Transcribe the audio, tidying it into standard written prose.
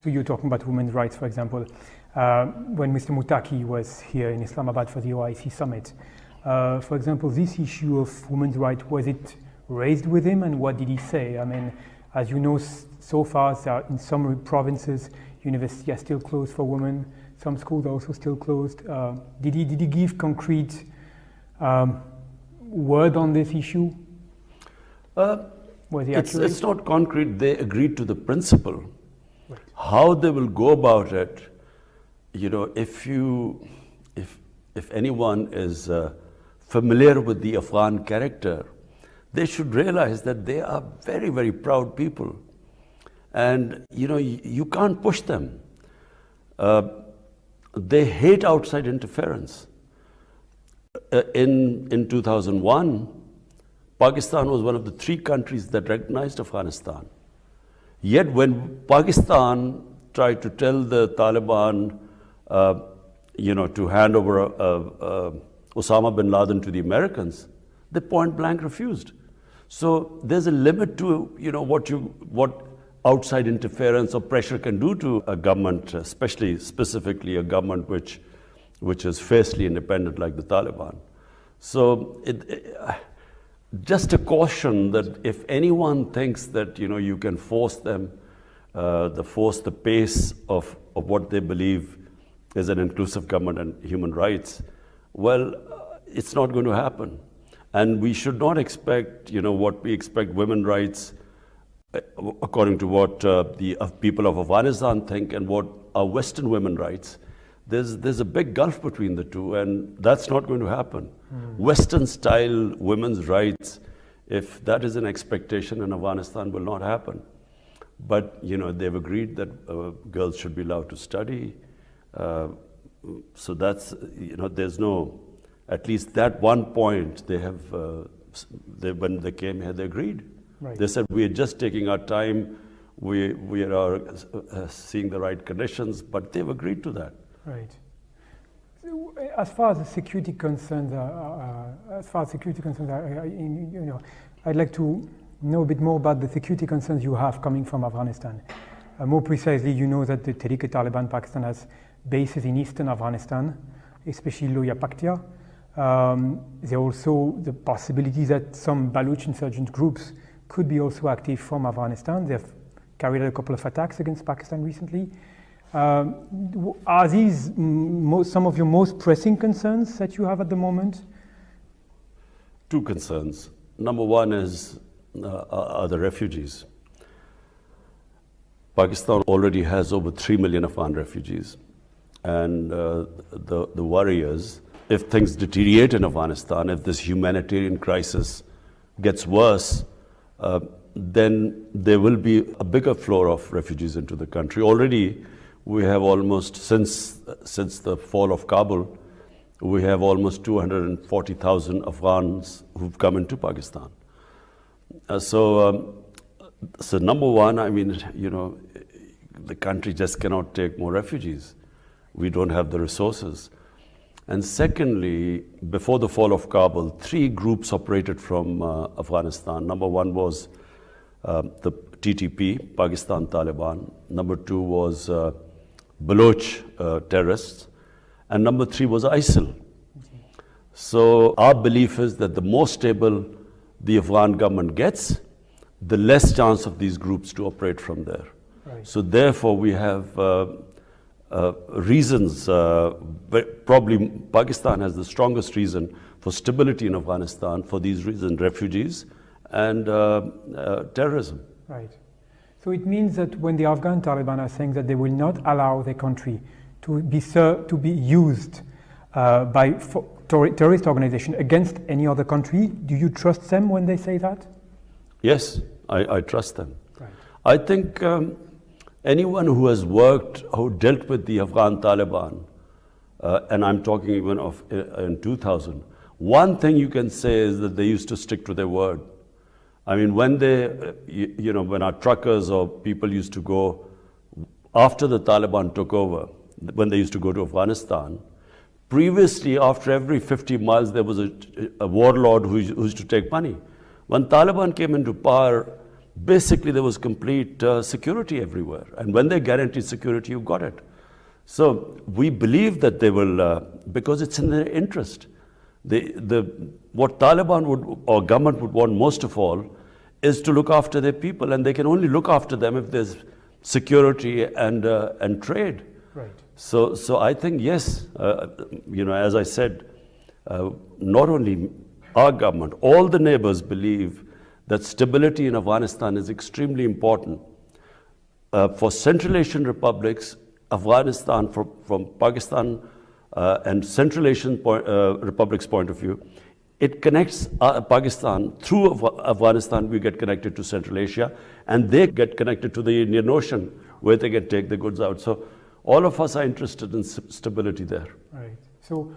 So you're talking about women's rights, for example. When Mr. Mutaki was here in Islamabad for the OIC summit, for example, this issue of women's rights, was it raised with him, and what did he say? I mean, as you know, so far in some provinces, universities are still closed for women. Some schools are also still closed. Did he give concrete word on this issue? Was he accurate? It's not concrete. They agreed to the principle. Right. How they will go about it, you know, if anyone is familiar with the Afghan character, they should realize that they are very, very proud people. And, you know, you can't push them. They hate outside interference. In 2001, Pakistan was one of the 3 countries that recognized Afghanistan. Yet when Pakistan tried to tell the Taliban, you know, to hand over Osama bin Laden to the Americans, they point blank refused. So there's a limit to, you know, what outside interference or pressure can do to a government, specifically a government which is fiercely independent like the Taliban. So just a caution that if anyone thinks that, you know, you can force them, force the pace of what they believe is an inclusive government and human rights, well, it's not going to happen. And we should not expect, you know, what we expect women's rights, according to what the people of Afghanistan think and what are Western women's rights. There's a big gulf between the two, and that's not going to happen. Western-style women's rights, if that is an expectation in Afghanistan, will not happen. But, you know, they've agreed that girls should be allowed to study. So that's, you know, there's no, at least that one point they have, when they came here, they agreed. Right. They said, we are just taking our time, we are seeing the right conditions, but they've agreed to that. Right. As far as the security concerns you know, I'd like to know a bit more about the security concerns you have coming from Afghanistan. More precisely, you know that the Tehrik-e-Taliban Pakistan has bases in eastern Afghanistan, especially Loya Paktia. There are also the possibility that some Baloch insurgent groups could be also active from Afghanistan. They've carried out a couple of attacks against Pakistan recently. Are these some of your most pressing concerns that you have at the moment? 2 concerns. Number 1 is are the refugees. Pakistan already has over 3 million Afghan refugees. And the worry is, if things deteriorate in Afghanistan, if this humanitarian crisis gets worse, then there will be a bigger flow of refugees into the country. Already, we have almost, since the fall of Kabul, we have almost 240,000 Afghans who've come into Pakistan. So number 1, I mean, you know, the country just cannot take more refugees. We don't have the resources. And secondly, before the fall of Kabul, 3 groups operated from Afghanistan. Number 1 was the TTP, Pakistan Taliban. Number 2 was Baloch terrorists. And number 3 was ISIL. So our belief is that the more stable the Afghan government gets, the less chance of these groups to operate from there. Right. So therefore we have reasons, probably Pakistan has the strongest reason for stability in Afghanistan for these reasons, refugees and terrorism. Right. So it means that when the Afghan Taliban are saying that they will not allow their country to be used by terrorist organizations against any other country, do you trust them when they say that? Yes, I trust them. Right. I think anyone who has worked, who dealt with the Afghan Taliban, and I'm talking even of in 2000, one thing you can say is that they used to stick to their word. I mean, when when our truckers or people used to go, after the Taliban took over, when they used to go to Afghanistan, previously, after every 50 miles, there was a warlord who used to take money. When Taliban came into power, basically there was complete security everywhere. And when they guaranteed security, you got it. So we believe that they will, because it's in their interest. What Taliban would, or government would want most of all, is to look after their people, and they can only look after them if there's security and trade. Right. So I think yes, as I said, not only our government, all the neighbors believe that stability in Afghanistan is extremely important. For Central Asian republics, Afghanistan, from Pakistan and Central Asian republics' point of view, it connects Pakistan through Afghanistan. We get connected to Central Asia, and they get connected to the Indian Ocean, where they can take the goods out. So all of us are interested in stability there. Right. So